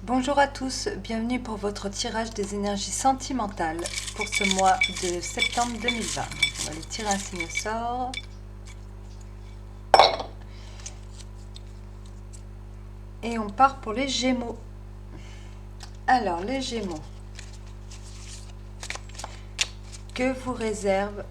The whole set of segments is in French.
Bonjour à tous, bienvenue pour votre tirage des énergies sentimentales pour ce mois de septembre 2020. On va aller tirer un signe au sort. Et on part pour les Gémeaux. Alors, les Gémeaux, que vous réservent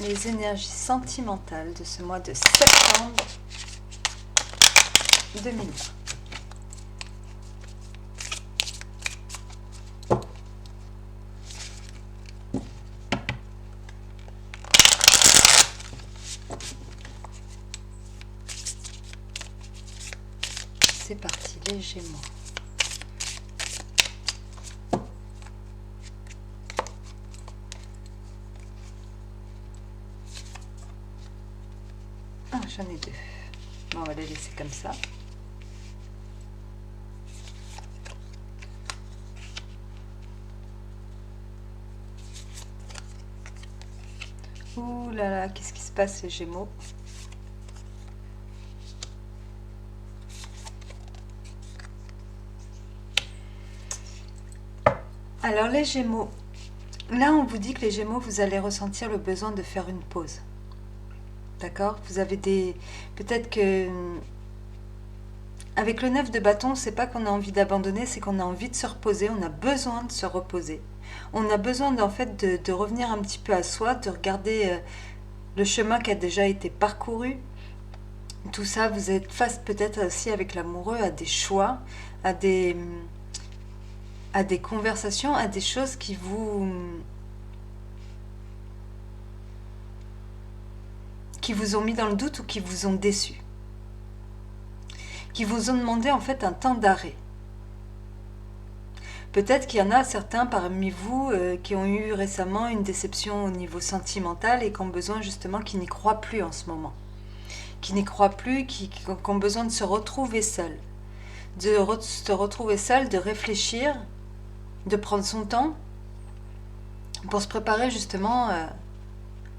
les énergies sentimentales de ce mois de septembre 2020? C'est parti, les Gémeaux. Ah, j'en ai deux. Bon, on va les laisser comme ça. Ouh là là, qu'est-ce qui se passe, les Gémeaux? Alors, les Gémeaux, là, on vous dit que les Gémeaux, vous allez ressentir le besoin de faire une pause. D'accord? Vous avez des... Peut-être que... Avec le 9 de bâton, c'est pas qu'on a envie d'abandonner, c'est qu'on a envie de se reposer, on a besoin de se reposer. On a besoin en fait de revenir un petit peu à soi, de regarder le chemin qui a déjà été parcouru. Tout ça, vous êtes face peut-être aussi avec l'amoureux à des choix, à des, à des conversations, à des choses qui vous ont mis dans le doute ou qui vous ont déçu, qui vous ont demandé en fait un temps d'arrêt. Peut-être qu'il y en a certains parmi vous qui ont eu récemment une déception au niveau sentimental et qui ont besoin justement, qui n'y croient plus en ce moment. Qui n'y croient plus, qui ont besoin de se retrouver seuls. Se retrouver seul, de réfléchir, de prendre son temps pour se préparer justement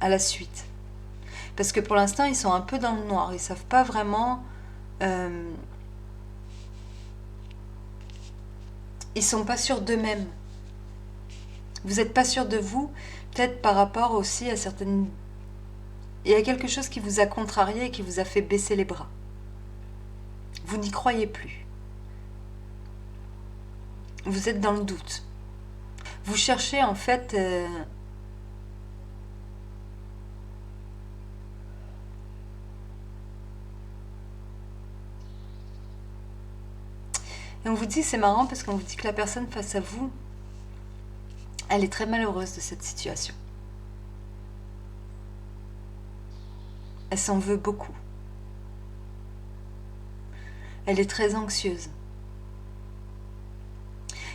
à la suite. Parce que pour l'instant, ils sont un peu dans le noir. Ils ne savent pas vraiment... ils ne sont pas sûrs d'eux-mêmes. Vous n'êtes pas sûr de vous, peut-être par rapport aussi à certaines... Il y a quelque chose qui vous a contrarié et qui vous a fait baisser les bras. Vous n'y croyez plus. Vous êtes dans le doute. Vous cherchez en fait... Et on vous dit, c'est marrant parce qu'on vous dit que la personne face à vous, elle est très malheureuse de cette situation. Elle s'en veut beaucoup. Elle est très anxieuse.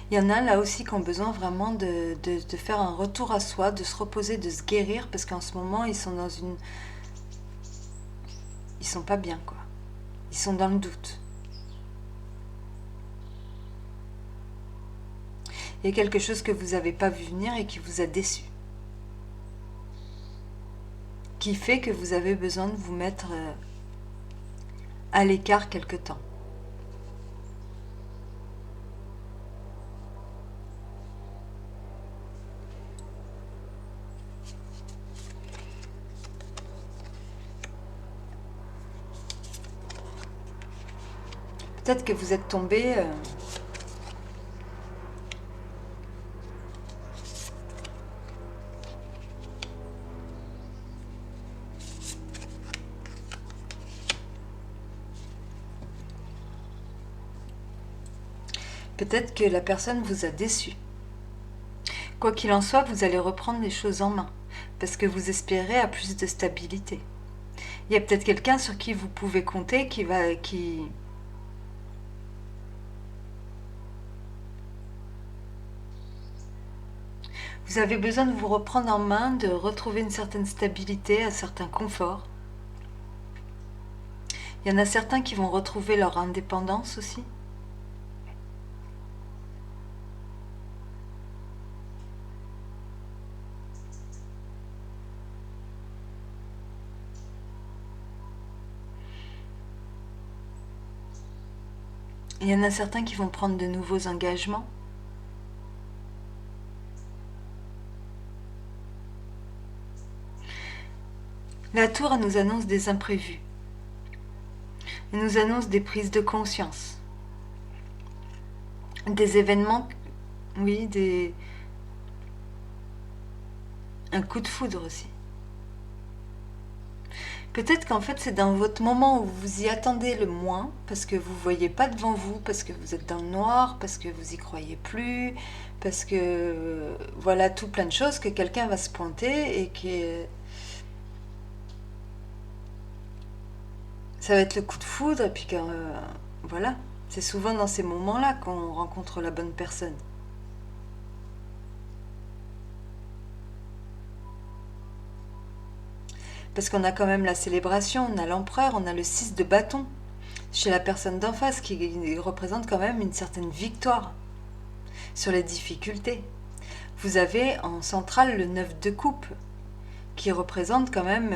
Il y en a là aussi qui ont besoin vraiment de faire un retour à soi, de se reposer, de se guérir, parce qu'en ce moment, ils sont dans une... Ils sont pas bien, quoi. Ils sont dans le doute. Il y a quelque chose que vous n'avez pas vu venir et qui vous a déçu. Qui fait que vous avez besoin de vous mettre à l'écart quelque temps. Peut-être que vous êtes tombé... Peut-être que la personne vous a déçu. Quoi qu'il en soit, vous allez reprendre les choses en main, parce que vous espérez à plus de stabilité. Il y a peut-être quelqu'un sur qui vous pouvez compter qui... Vous avez besoin de vous reprendre en main, de retrouver une certaine stabilité, un certain confort. Il y en a certains qui vont retrouver leur indépendance aussi. Et Il y en a certains qui vont prendre de nouveaux engagements. La tour elle nous annonce des imprévus. Elle nous annonce des prises de conscience. Des événements, oui, un coup de foudre aussi. Peut-être qu'en fait c'est dans votre moment où vous y attendez le moins, parce que vous ne voyez pas devant vous, parce que vous êtes dans le noir, parce que vous y croyez plus, parce que voilà tout plein de choses que quelqu'un va se pointer et que ça va être le coup de foudre et puis que voilà, c'est souvent dans ces moments-là qu'on rencontre la bonne personne. Parce qu'on a quand même la célébration, on a l'empereur, on a le 6 de bâton chez la personne d'en face qui représente quand même une certaine victoire sur les difficultés. Vous avez en centrale le 9 de coupe qui représente quand même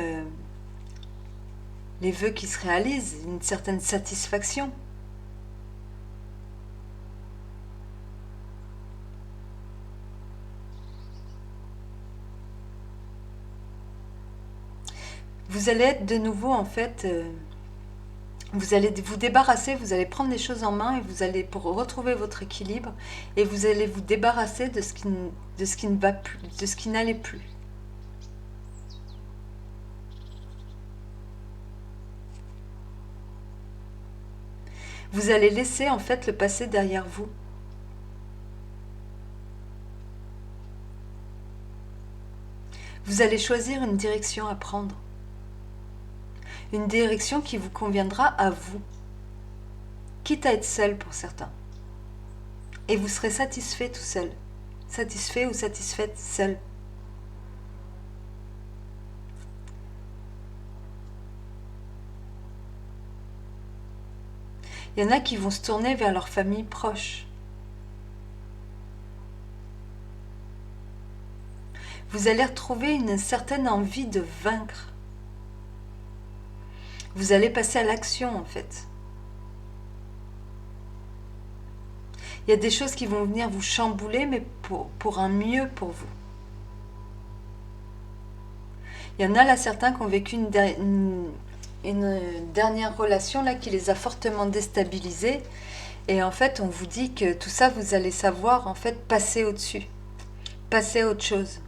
les vœux qui se réalisent, une certaine satisfaction. Vous allez être de nouveau en fait, vous allez vous débarrasser, vous allez prendre les choses en main et vous allez pour retrouver votre équilibre et vous allez vous débarrasser de ce qui ne va plus, de ce qui n'allait plus. Vous allez laisser en fait le passé derrière vous. Vous allez choisir une direction à prendre. Une direction qui vous conviendra à vous, quitte à être seul pour certains. Et vous serez satisfait tout seul, satisfait ou satisfaite seul. Il y en a qui vont se tourner vers leur famille proche. Vous allez retrouver une certaine envie de vaincre. Vous allez passer à l'action en fait. Il y a des choses qui vont venir vous chambouler, mais pour un mieux pour vous. Il y en a là certains qui ont vécu une dernière relation là qui les a fortement déstabilisés. Et en fait, on vous dit que tout ça, vous allez savoir en fait passer au-dessus, passer à autre chose.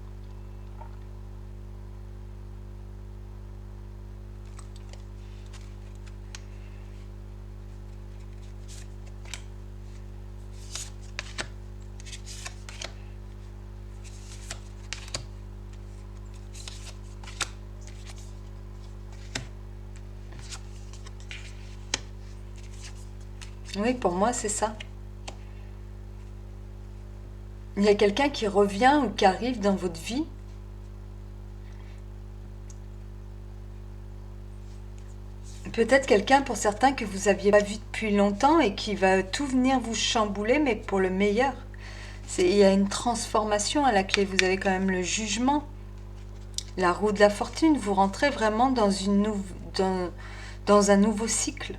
Oui, pour moi, c'est ça. Il y a quelqu'un qui revient ou qui arrive dans votre vie. Peut-être quelqu'un pour certains que vous n'aviez pas vu depuis longtemps et qui va tout venir vous chambouler, mais pour le meilleur. Il y a une transformation à la clé. Vous avez quand même le jugement, la roue de la fortune. Vous rentrez vraiment dans un nouveau cycle.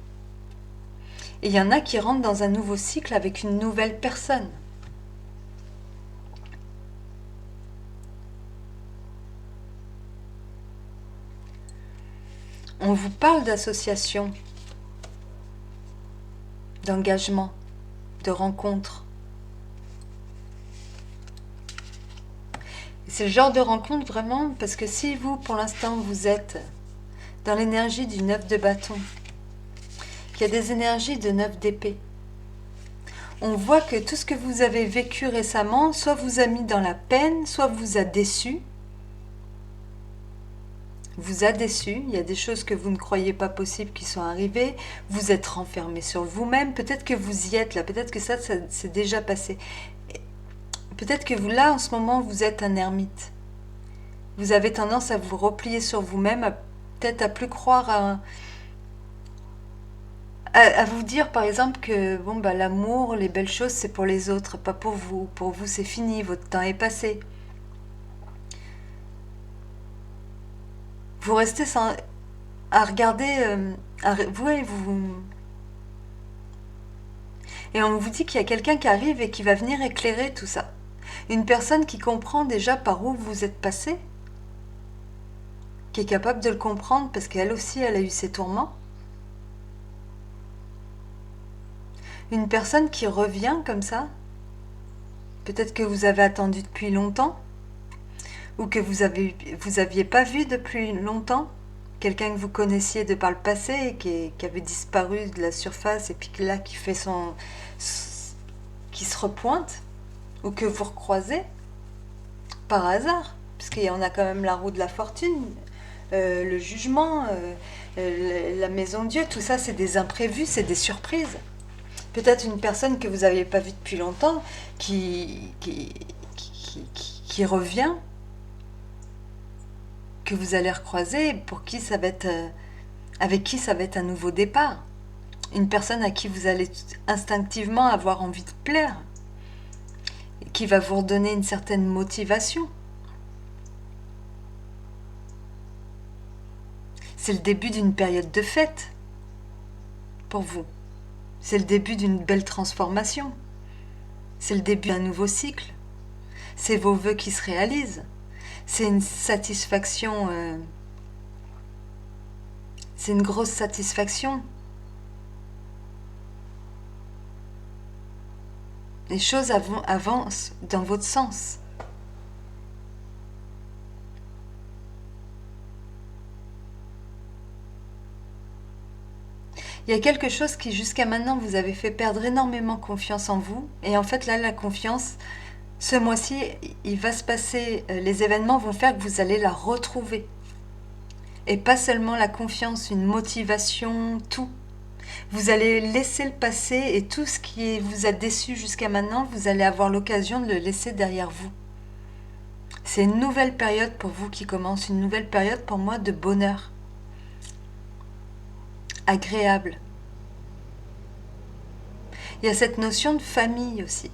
Et il y en a qui rentrent dans un nouveau cycle avec une nouvelle personne. On vous parle d'association, d'engagement, de rencontre. C'est le genre de rencontre vraiment, parce que si vous, pour l'instant, vous êtes dans l'énergie du 9 de bâton, qu'il y a des énergies de 9 d'épée, on voit que tout ce que vous avez vécu récemment, soit vous a mis dans la peine, soit vous a déçu. Vous a déçu, il y a des choses que vous ne croyez pas possibles qui sont arrivées, vous êtes renfermé sur vous-même, peut-être que vous y êtes là, peut-être que ça s'est déjà passé. Peut-être que vous, là, en ce moment, vous êtes un ermite. Vous avez tendance à vous replier sur vous-même, peut-être à plus croire à vous dire, par exemple, que bon, bah, l'amour, les belles choses, c'est pour les autres, pas pour vous. Pour vous, c'est fini, votre temps est passé. Vous restez à regarder, vous, Et on vous dit qu'il y a quelqu'un qui arrive et qui va venir éclairer tout ça. Une personne qui comprend déjà par où vous êtes passé, qui est capable de le comprendre parce qu'elle aussi, elle a eu ses tourments. Une personne qui revient comme ça, peut-être que vous avez attendu depuis longtemps, ou que vous aviez pas vu depuis longtemps, quelqu'un que vous connaissiez de par le passé et qui avait disparu de la surface et puis là qui se repointe, ou que vous recroisez par hasard, puisqu'il y en a quand même la roue de la fortune, le jugement, la maison Dieu, tout ça c'est des imprévus, c'est des surprises. Peut-être une personne que vous n'aviez pas vue depuis longtemps qui revient, que vous allez recroiser, pour qui ça va être, avec qui ça va être un nouveau départ. Une personne à qui vous allez instinctivement avoir envie de plaire, qui va vous redonner une certaine motivation. C'est le début d'une période de fête pour vous. C'est le début d'une belle transformation. C'est le début d'un nouveau cycle. C'est vos vœux qui se réalisent. C'est une satisfaction. C'est une grosse satisfaction. Les choses avancent dans votre sens. Il y a quelque chose qui jusqu'à maintenant vous avez fait perdre énormément confiance en vous. Et en fait là, la confiance, ce mois-ci, il va se passer, les événements vont faire que vous allez la retrouver. Et pas seulement la confiance, une motivation, tout. Vous allez laisser le passé et tout ce qui vous a déçu jusqu'à maintenant, vous allez avoir l'occasion de le laisser derrière vous. C'est une nouvelle période pour vous qui commence, une nouvelle période pour moi de bonheur. Agréable. Il y a cette notion de famille aussi.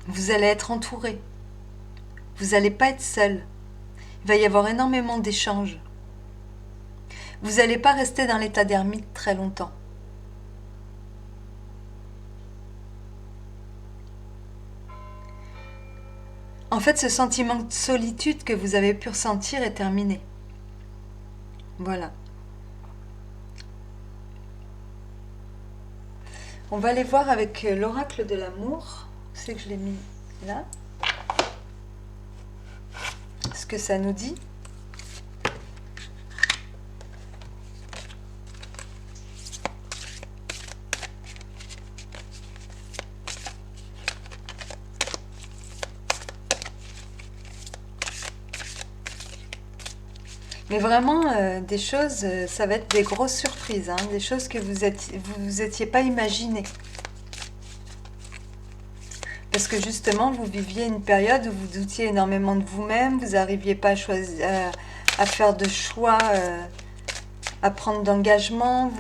Vous allez être entouré. Vous n'allez pas être seul. Il va y avoir énormément d'échanges. Vous n'allez pas rester dans l'état d'ermite très longtemps. En fait, ce sentiment de solitude que vous avez pu ressentir est terminé. Voilà. On va aller voir avec l'oracle de l'amour. C'est que je l'ai mis là. Ce que ça nous dit. Mais vraiment, des choses, ça va être des grosses surprises, hein, des choses que vous étiez pas imaginées. Parce que justement, vous viviez une période où vous doutiez énormément de vous-même, vous n'arriviez pas à choisir, à faire de choix, à prendre d'engagement,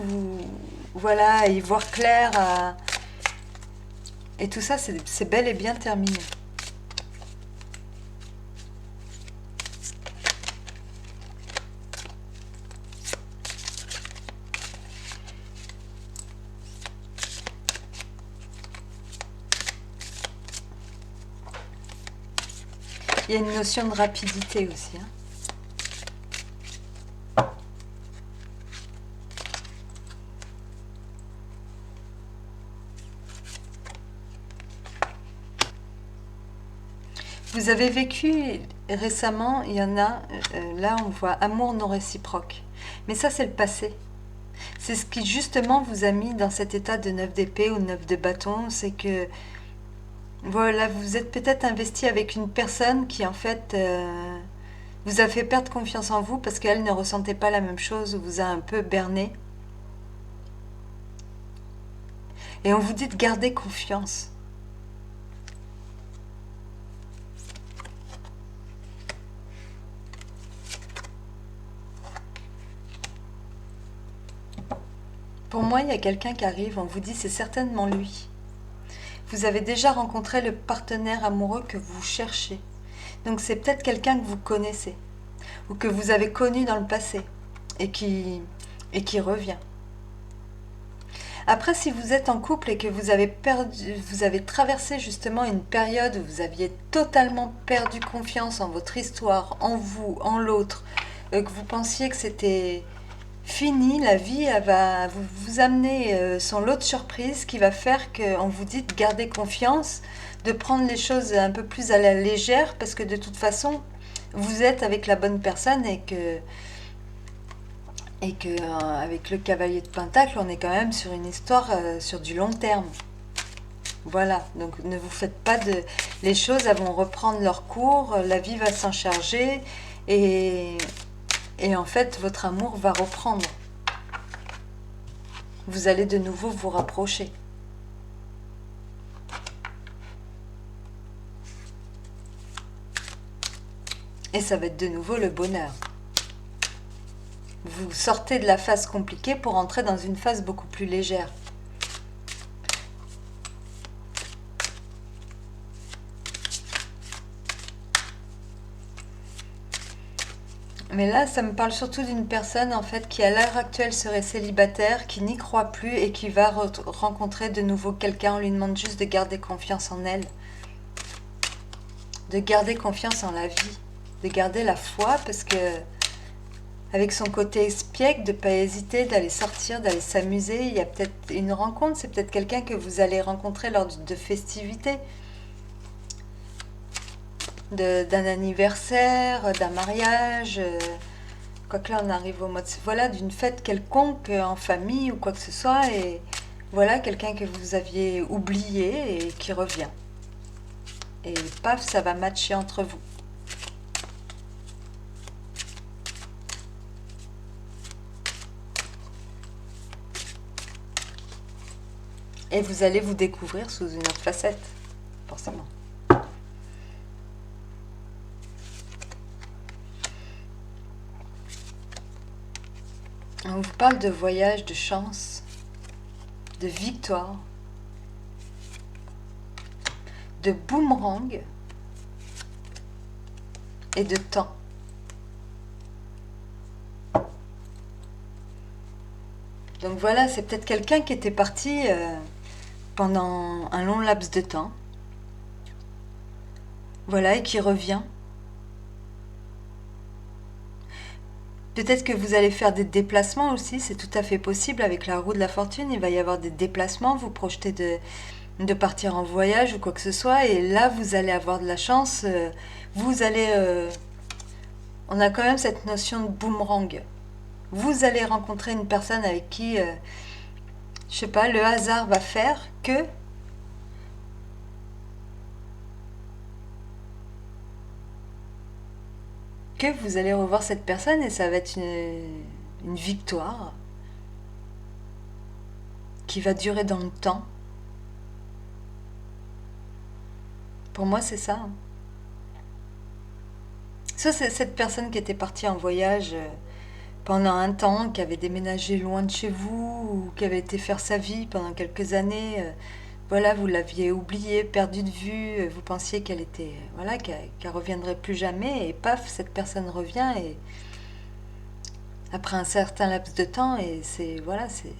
voilà, à y voir clair, et tout ça, c'est bel et bien terminé. Il y a une notion de rapidité aussi. Hein. Vous avez vécu récemment, il y en a, là on voit amour non réciproque. Mais ça c'est le passé. C'est ce qui justement vous a mis dans cet état de 9 d'épée ou 9 de bâton, c'est que voilà, vous êtes peut-être investi avec une personne qui en fait vous a fait perdre confiance en vous parce qu'elle ne ressentait pas la même chose, ou vous a un peu berné. Et on vous dit de garder confiance. Pour moi, il y a quelqu'un qui arrive, on vous dit c'est certainement lui. Vous avez déjà rencontré le partenaire amoureux que vous cherchez. Donc c'est peut-être quelqu'un que vous connaissez ou que vous avez connu dans le passé et qui et qui revient. Après, si vous êtes en couple et que vous avez traversé justement une période où vous aviez totalement perdu confiance en votre histoire, en vous, en l'autre, que vous pensiez que c'était fini, la vie elle va vous amener son lot de surprises qui va faire qu'on vous dit de garder confiance, de prendre les choses un peu plus à la légère parce que de toute façon, vous êtes avec la bonne personne et que avec le cavalier de Pentacle, on est quand même sur une histoire sur du long terme. Voilà, donc ne vous faites pas de... Les choses elles vont reprendre leur cours, la vie va s'en charger et en fait, votre amour va reprendre. Vous allez de nouveau vous rapprocher. Et ça va être de nouveau le bonheur. Vous sortez de la phase compliquée pour entrer dans une phase beaucoup plus légère. Mais là, ça me parle surtout d'une personne en fait qui à l'heure actuelle serait célibataire, qui n'y croit plus et qui va rencontrer de nouveau quelqu'un. On lui demande juste de garder confiance en elle, de garder confiance en la vie, de garder la foi parce que avec son côté espiègle, de ne pas hésiter, d'aller sortir, d'aller s'amuser. Il y a peut-être une rencontre, c'est peut-être quelqu'un que vous allez rencontrer lors de festivités, d'un anniversaire, d'un mariage, quoique là on arrive au mode, voilà, d'une fête quelconque en famille ou quoi que ce soit, et voilà quelqu'un que vous aviez oublié et qui revient. Et paf, ça va matcher entre vous. Et vous allez vous découvrir sous une autre facette, forcément. On vous parle de voyage, de chance, de victoire, de boomerang et de temps. Donc voilà, c'est peut-être quelqu'un qui était parti pendant un long laps de temps. Voilà, et qui revient. Peut-être que vous allez faire des déplacements aussi, c'est tout à fait possible avec la roue de la fortune. Il va y avoir des déplacements, vous projetez de partir en voyage ou quoi que ce soit, et là vous allez avoir de la chance. Vous allez... on a quand même cette notion de boomerang. Vous allez rencontrer une personne avec qui, je sais pas, le hasard va faire que vous allez revoir cette personne et ça va être une victoire qui va durer dans le temps. Pour moi, c'est ça. Ça, c'est cette personne qui était partie en voyage pendant un temps, qui avait déménagé loin de chez vous, ou qui avait été faire sa vie pendant quelques années. Voilà, vous l'aviez oubliée, perdue de vue, vous pensiez qu'elle était, voilà, qu'elle reviendrait plus jamais, et paf, cette personne revient, et après un certain laps de temps, et c'est, voilà, c'est,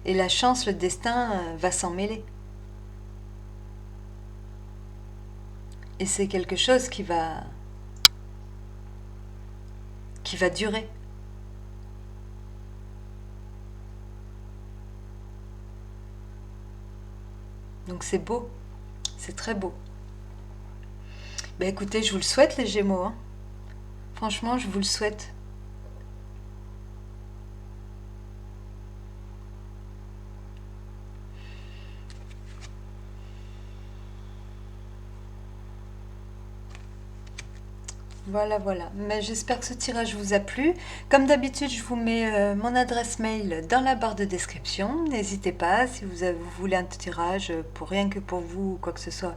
et la chance, le destin va s'en mêler. Et c'est quelque chose qui va durer. Donc c'est beau, c'est très beau. Ben écoutez, je vous le souhaite les Gémeaux, hein. Franchement, je vous le souhaite. Voilà, voilà. Mais j'espère que ce tirage vous a plu. Comme d'habitude, je vous mets mon adresse mail dans la barre de description. N'hésitez pas, si vous voulez un tirage pour rien que pour vous ou quoi que ce soit,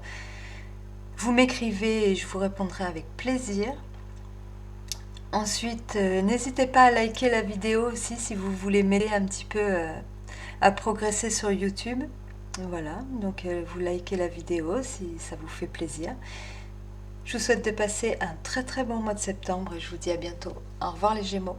vous m'écrivez et je vous répondrai avec plaisir. Ensuite, n'hésitez pas à liker la vidéo aussi si vous voulez m'aider un petit peu à progresser sur YouTube. Voilà, donc vous likez la vidéo si ça vous fait plaisir. Je vous souhaite de passer un très très bon mois de septembre et je vous dis à bientôt. Au revoir les Gémeaux.